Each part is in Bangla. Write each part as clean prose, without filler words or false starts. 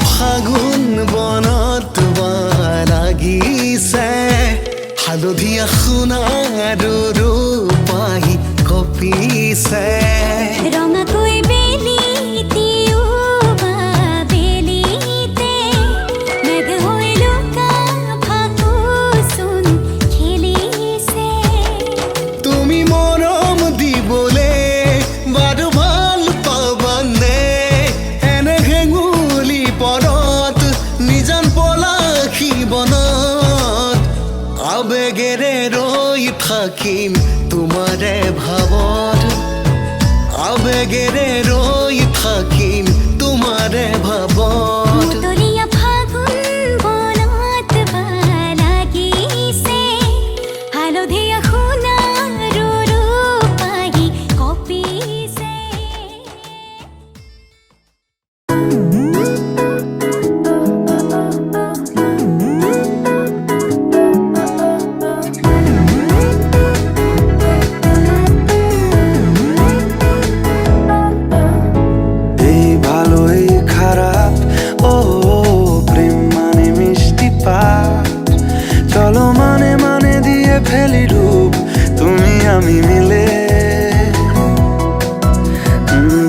ফাগুন বনত লাগিছে হালধীয়া সোণাৰু ৰূপাহী কঁপিছে ৰঙাকৈ বেলিতেও বা বেলিতে মেঘ হৈ লুকা ভাকুচোন খেলিছে তুমি মৰম দিবলে বাৰু ভাল পাবানে এনে হেঙুলি পৰত নিজান পলাশী বনত আবেগেৰে ৰৈ থাকিম তোমাৰে ভাৱত আবেগেৰে ৰৈ থাকিম তোমাৰে ভাৱত মুতলীয়া ফাগুন বনত লাগিছে হালধীয়া সোণাৰু ৰূপাহী কঁপিছে এই ভালো এই খারাপ ও প্রেম মানে মিষ্টি পাঠ চলো মানে মানে দিয়ে ফেলি রূপ তুমি আমি মিলে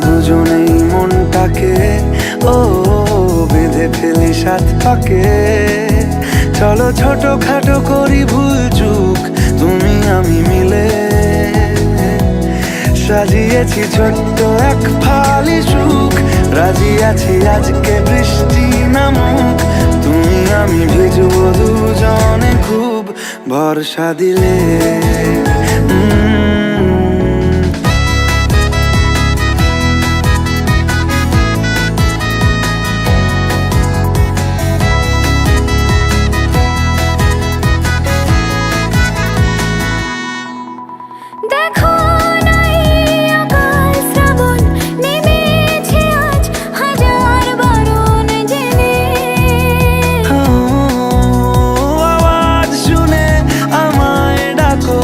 দুজনেই মনটাকে ও বেঁধে ফেলি সাত পাকে চলো ছোট খাটো করি ভুল চুক তুমি আমি মিলে সাজিয়েছি ছোট্ট এক ফালি সুখ রাজি আছি আজকে বৃষ্টি নামুক তুমি আমি ভিজবো দুজনে খুব ভরসা দিলে দেখো নাই আকাল শ্রাবণ নেমেছে আজ হাজার বারণ জেনে আওয়াজ শুনে আমায় ডাকো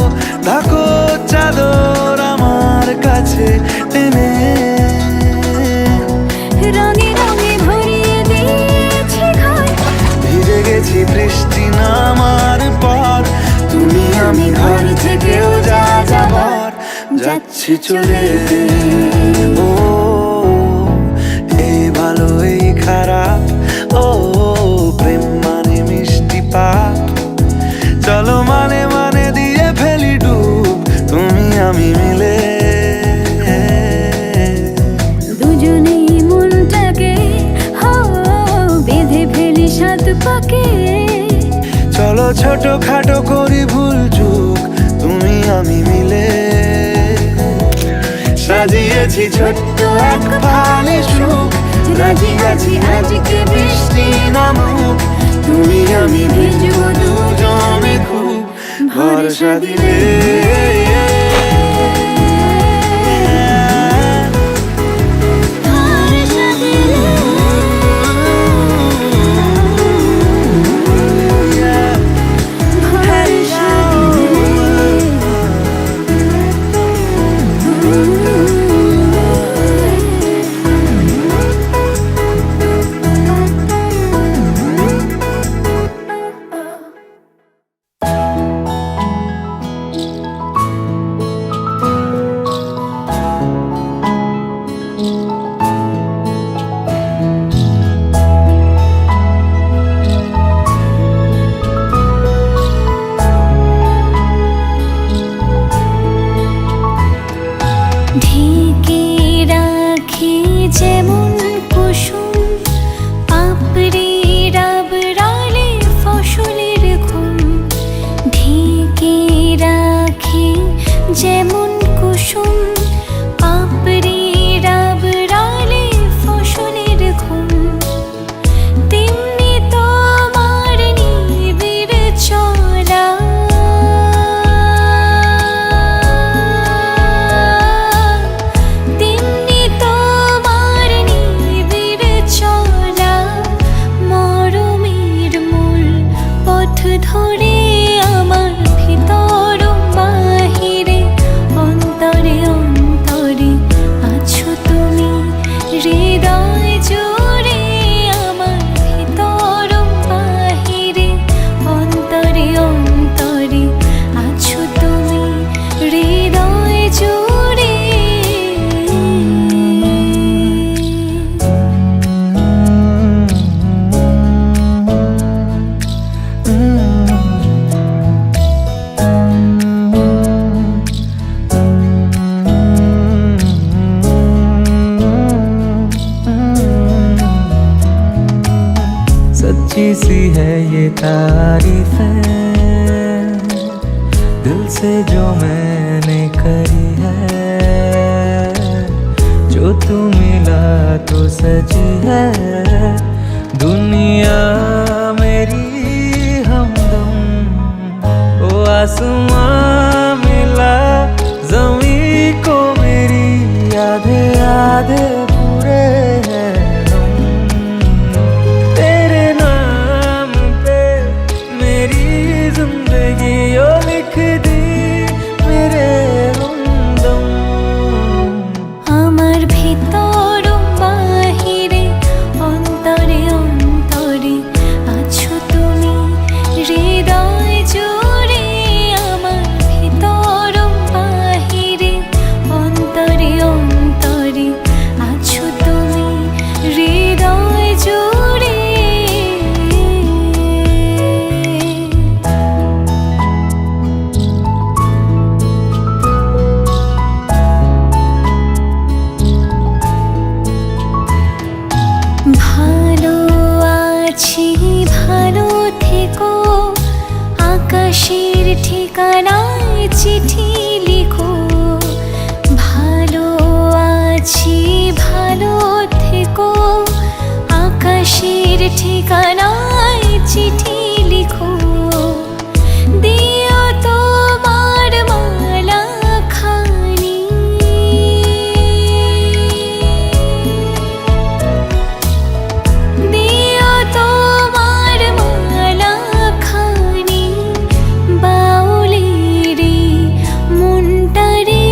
ডাকো চাদর আমার কাছে টেনে রঙে রঙে ভরিয়ে দিয়েছি ঘর ভিজে গেছি বৃষ্টি নামার পর তুমি আমি ঘর থেকেও যা যাবার যাচ্ছি চলে ও এই ভালো এই খারাপ ও প্রেম মানে মিষ্টি পাপ চলো মানে মানে দিয়ে ফেলি ডুব তুমি আমি মিলে দুজনেই মনটাকে বেঁধে ফেলি সাত পাকে চলো ছোট খাটো করি ভুল চুক তুমি আমি মিলে সাজিয়েছি ছোট্ট এক ফালি সুখ রাজি আছি আজকে বৃষ্টি নামুক তুমি আমি ভিজবো দুজনে খুব ভরসা দিলে ভরসা দিলে ভরসা দিলে ऊंची सी है ये तारीफें दिल से जो मैंने करी है, जो तू मिला तो सजी है दुनिया मेरी हमदम। ओ आसमां मिला ज़मीं को मेरी, आधे आधे पूरे हैं हम। तेरे नाम पे मेरी जिंदगी ओ लिख दी मेरे हमदम। আমার ভিতর বাহিরে অন্তরে অন্তরে আছো তুমি হৃদয় জুড়ে। আমার ভিতর বাহিরে অন্তরে অন্তরে আছো তুমি হৃদয় জুড়ে। ভালো আছি ভালো থেকো, আকাশের ঠিকানায় চিঠি লিখো। ভালো আছি ভালো থেকো, আকাশের ঠিকানায় চিঠি লিখো। দিও তোমার মালা খানি, দিও তোমার মালা খানি। বাউলেরে মনটারে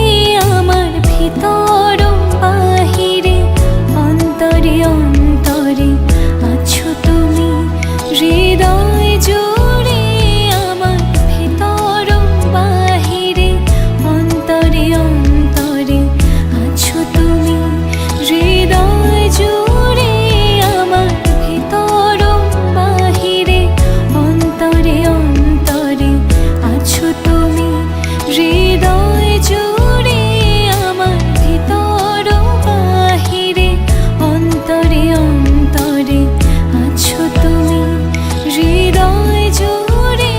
আমার ভিতর বাহিরে অন্তরে অন্তরে আছো তুমি হৃদয় জুড়ে। আমার ভিতর বাহিরে অন্তরে অন্তরে আছো তুমি হৃদয় জুড়ে। আমার ভিতর বাহিরে অন্তরে অন্তরে আছো তুমি হৃদয় জুড়ে। আমার ভিতর বাহিরে অন্তরে অন্তরে আছো তুমি হৃদয় জুড়ে।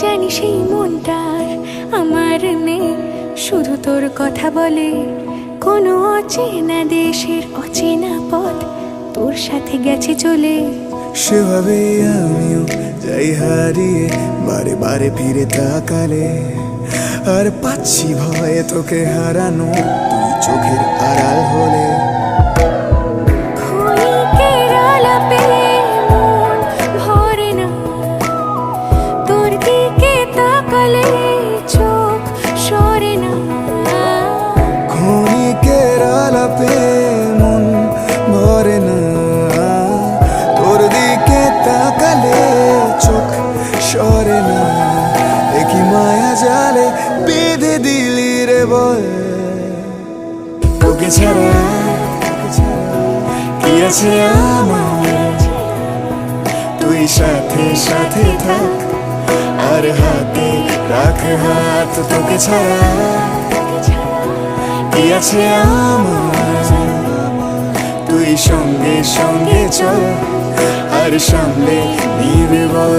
জানি সেই মনটার আমার নেই, শুধু তোর কথা বলে। কোনো অচেনা দেশের অচেনা পথ তোর সাথে গেছে চলে। সেভাবে আমিও যাই হারিয়ে বারে বারে ফিরে তাকালে, আর পাচ্ছি ভয়ে তোকে হারানো তুই চোখের আড়াল হলে। ক্ষণিকের আলাপে মন ভরে না, তোর দিকে তাকালে চোখ সরে না। ক্ষণিকের আলাপে মন ভরে না, তোর দিকে তাকালে চোখ সরে না। একই মায়া জালে বেঁধে দিলি রে বল, তোকে ছাড়া কি আছে আমার। তুই সাথে সাথে থাক আর হাতে রাখ হাত, তোকে ছাড়া কি আছে আমার। তুই সঙ্গে সঙ্গে চল আর সামনে নিবে বল।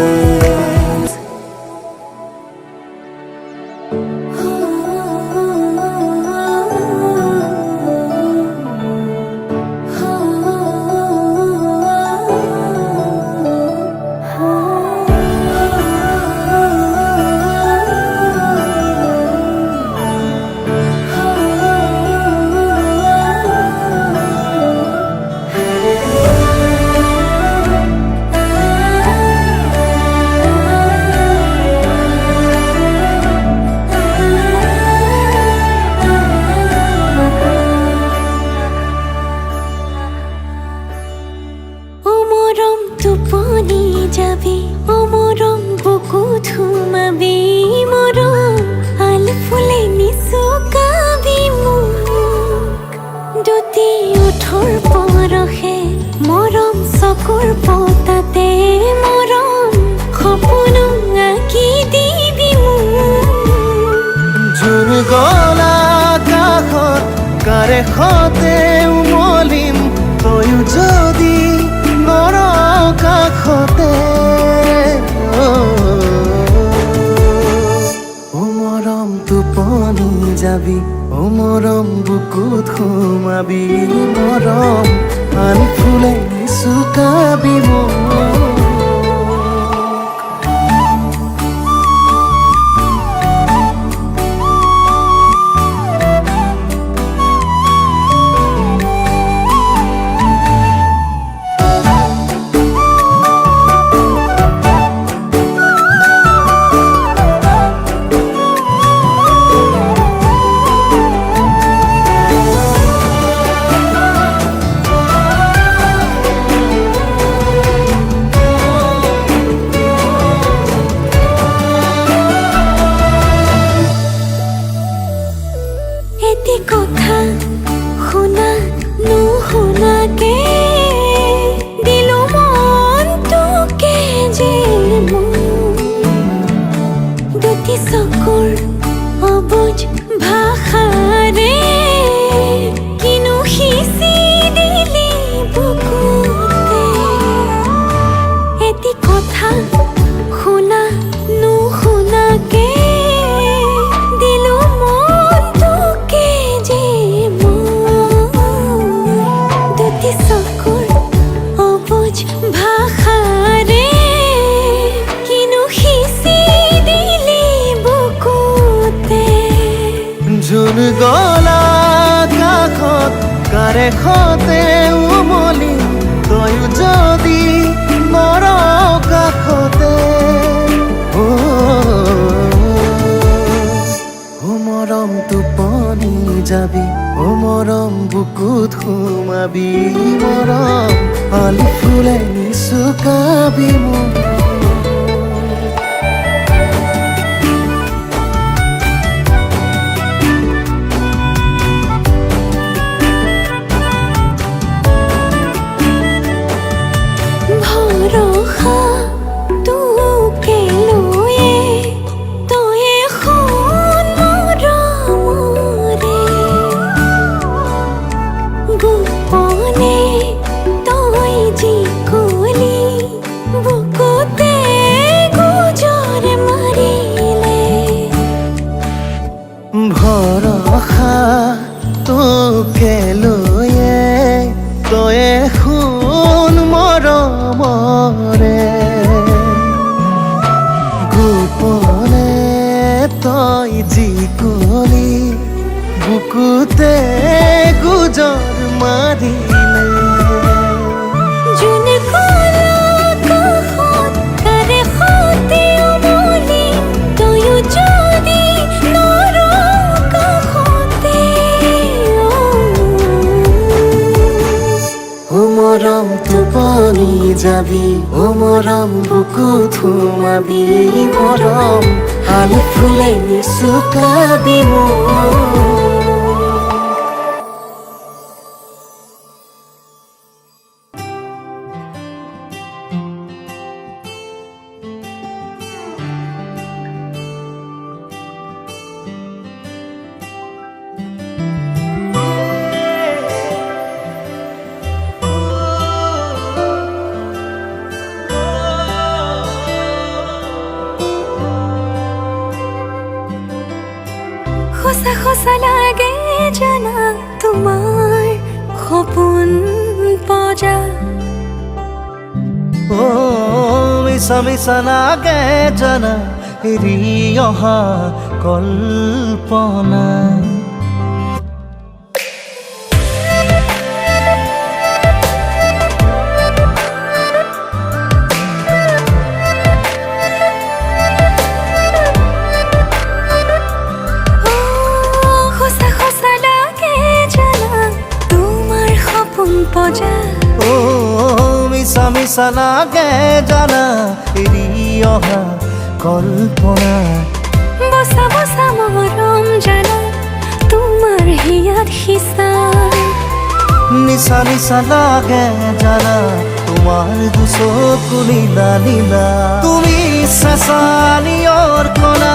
চকুৰ পতাতে মৰম কাষতে উমলিম তয়ো যদি নৰ কাষতে ও মৰম টোপনি যাবি ও মৰম বুকুত সোমাবি মৰম আন ফুলে চুকাবি মোক এটি কথা শুনা নুশুনাকে দিলো মনটোকে যে দুটি চকুৰ অবুজ ভাষাৰে কিনো সিঁচি দিলি বুকুতে এটি কথা শুনা নুশুনাকে দিলো মনটোকে যে দুটি চকুৰ অবুজ ভাষাৰে কিনো সিঁচি দিলি বুকুতে জোন গলা কাষত কাৰেখতে উমলি তয়ো যদি নৰ কাষতে ও মৰম টোপনি যাবি ও মৰম বুকুত সোমাবি মৰম আলি ফুলে নিচুকাবি মোক ভৰসা তোকে লৈয়ে তয়ে শুন মৰমৰে গোপনে তই যি কলি বুকুতে গুজৰ মাৰিলে ভৰসা তোকে লৈয়ে তয়ে শুন মৰমৰে গোপনে তই যি কলি বুকুতে গুজৰ মাৰিলে জোন গলা কাষত কাৰেখতে উমলি তয়ো যদি নৰ কাষতে ও মৰম টোপনি যাবি ও মৰম বুকুত সোমাবি মৰম আলি ফুলে নিচুকাবি মোক সঁচা সঁচা লাগে জানা তোমাৰ সপোন পজা ও মিছা মিছা লাগে জানা এৰি অহা কল্পনা সঁচা সঁচা লাগে জানা তোমাৰ সপোন পজা ও মিছা মিছা লাগে জানা এৰি অহা কল্পনা বসা বসা মৰম জানা তোমাৰ হিয়াত হিচা নিচা নিচা লাগে জানা তোমার দুচকু নীলা নীলা তুমি চেঁচানিয়ৰ কণা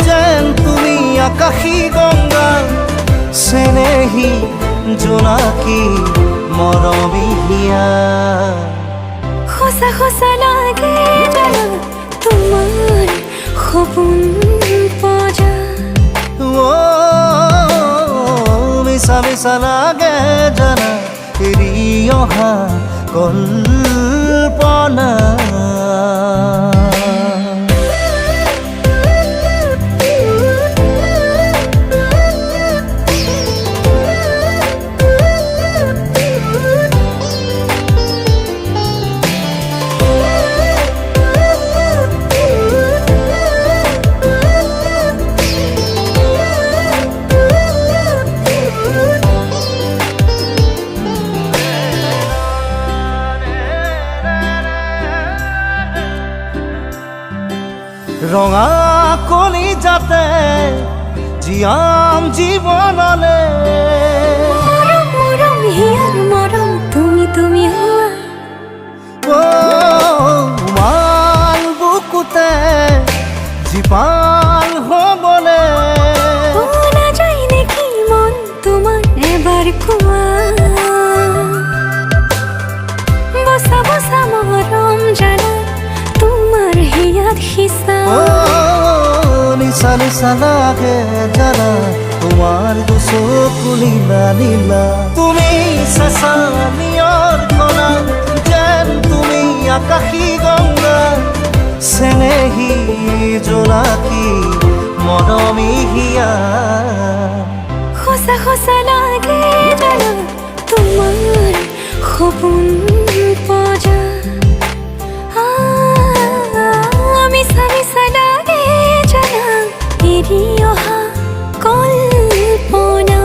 যেন তুমি আকাশী গংগা চেনেহী জোনাকী মৰমী হিয়া সঁচা সঁচা লাগে জানা তোমাৰ সপোন পজা মিছা মিছা লাগে জানা এৰি অহা কল্পনা ৰঙা কলি যাতে জীয়াম জীৱনলে মৰম মৰম হিয়াৰ মৰম তুমি তুমি হোৱা উমাল বুকুতে জীপাল হ'বলে নাযায় নেকি মন তোমাৰ এবাৰ কোৱা বসা বসা মৰম জানা তোমাৰ হিয়াত হিচা নিচা নিচা লাগে জানা তোমাৰ দুচকু নীলা নীলা তুমি চেঁচা নিয়ৰ কণা যেন তুমি আকাশী গংগা চেনেহী জোনাকী মৰমী হিয়া সঁচা সঁচা লাগে জানা তোমাৰ সপোন পজা মিছা মিছা লাগে জানা এৰি অহা কল্পনা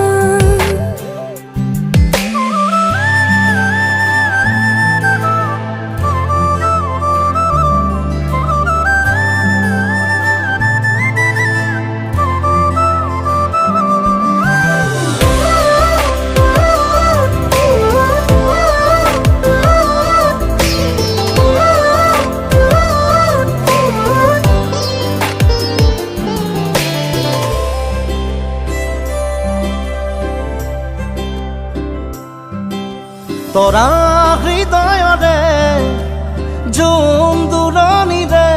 তৰা হৃদয়ৰে জোন দূৰণিৰে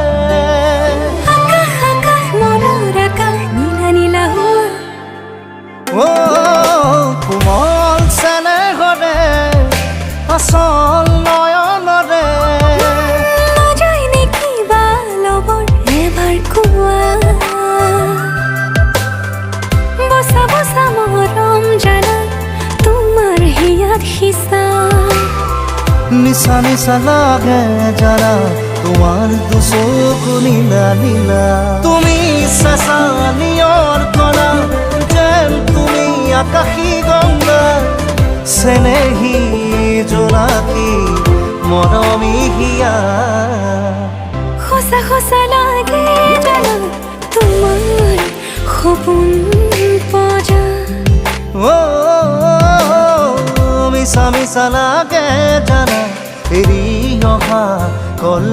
আকাশ আকাশ মনৰ আকাশ নীলা নীলা হোৱা কোমল চেনেহৰে আচল নয়নৰে নাযায় নেকি বা লগৰ এবাৰ কোৱা বসা বসা মৰম জানা তোমাৰ হিয়াত হিচা নিচা নিচা লাগে জানা তোমাৰ দুচকু নীলা নীলা তুমি চেঁচা নিয়ৰ কণা যেন তুমি আকাশী গংগা চেনেহী জোনাকী মৰমী হিয়া সঁচা সঁচা লাগে জানা তোমাৰ সপোন পজা মিছা মিছা লাগে জানা এৰি অহা কল